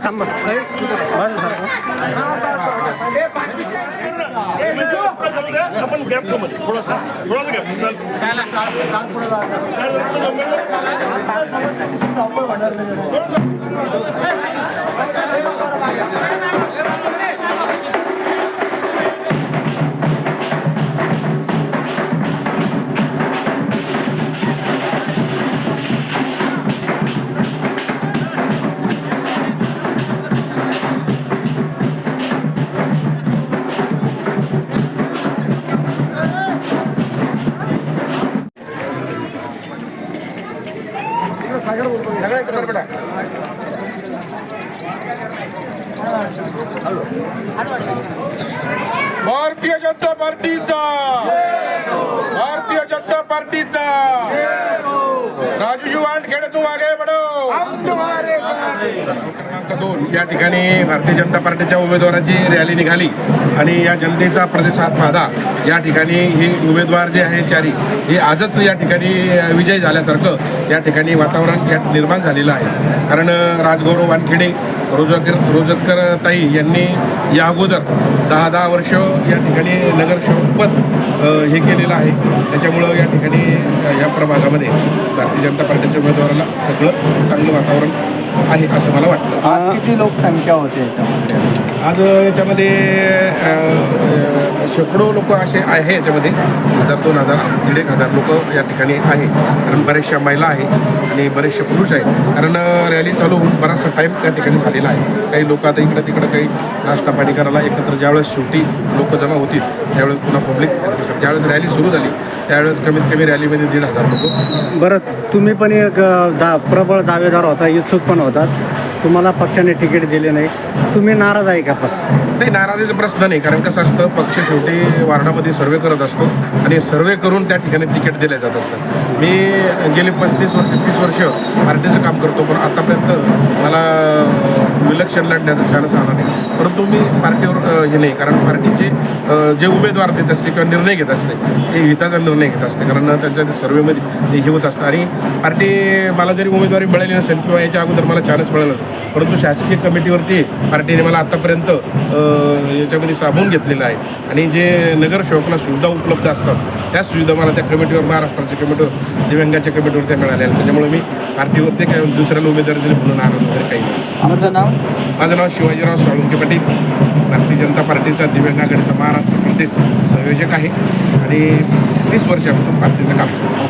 आपण गॅप मध्ये थोडासा गॅप चल भारतीय जनता पार्टीचा राजू वानखेडे तुम आगे बढ़ो। क्रमांक 2 या ठिकाणी भारतीय जनता पार्टीच्या उमेदवाराची रॅली निघाली आणि या जनतेचा प्रतिसाद पाहता या ठिकाणी ही उमेदवार जे आहे चारी हे आजच या ठिकाणी विजय झाल्यासारखं या ठिकाणी वातावरण निर्माण झालेलं आहे। कारण राजगौरव वानखेडे रोजतकर ताई यांनी या अगोदर 10 वर्ष या ठिकाणी नगरसेवकपद हे केलेलं आहे। त्याच्यामुळं या ठिकाणी या प्रभागामध्ये भारतीय जनता पार्टीच्या उमेदवाराला सगळं चांगलं वातावरण आहे असं मला वाटतं। आज किती लोकसंख्या होते याच्यामध्ये? आज याच्यामध्ये शेकडो लोक असे आहे याच्यामध्ये 1000, 2000, 1500 लोक या ठिकाणी आहे। कारण बरेचशा महिला आहे आणि बरेचसे पुरुष आहेत। कारण रॅली चालू होऊन बराचसा टाईम त्या ठिकाणी झालेला आहे। काही लोक आता इकडं तिकडं काही नाश्ता पाणी करायला एकत्र ज्यावेळेस शेवटी लोक जमा होतील त्यावेळेस पुन्हा पब्लिक ज्यावेळेस रॅली सुरू झाली त्यावेळेस कमीत कमी रॅलीमध्ये 1500 लोक। बरं, तुम्ही पण एक प्रबळ दावेदार होता, इच्छुक पण होतात, तुम्हाला पक्षाने तिकीट दिले नाही, तुम्ही नाराज आहे का पक्ष? नाही, नाराजीचा प्रश्न नाही। कारण कसं असतं पक्ष शेवटी वार्डामध्ये सर्वे करत असतो आणि सर्वे करून त्या ठिकाणी तिकीट दिले जात असतं। मी गेले 35 वर्ष 30 वर्ष पार्टीचं काम करतो पण आतापर्यंत मला इलेक्शन लढण्याचा चान्स आला नाही। परंतु मी पार्टीवर हे नाही, कारण पार्टीचे जे उमेदवार देत असते किंवा निर्णय घेत असते ते हिताचा निर्णय घेत असते। कारण त्यांच्या ते सर्वेमध्ये ते हे होत असतं आणि पार्टी मला जरी उमेदवारी मिळाली नसेल किंवा याच्या अगोदर मला चान्स मिळाला नसेल परंतु शासकीय कमिटीवरती पार्टीने मला आत्तापर्यंत याच्यामध्ये सामावून घेतलेलं आहे आणि जे नगरसेवकाला सुविधा उपलब्ध असतात त्या सुविधा मला त्या कमिटीवर महाराष्ट्राच्या कमिटीवर दिव्यांगाच्या कमिटीवर त्या मिळाल्या। त्याच्यामुळे मी पार्टीवरती काय दुसऱ्याला उमेदवारी दिली म्हणून नाराज वगैरे काही नाही। माझं नाव शिवाजीराव साळुंके पाटील, भारतीय जनता पार्टीचा दिव्यांग आघाडीचा महाराष्ट्र प्रदेश संयोजक आहे आणि 30 वर्षापासून पार्टीचं काम करतो।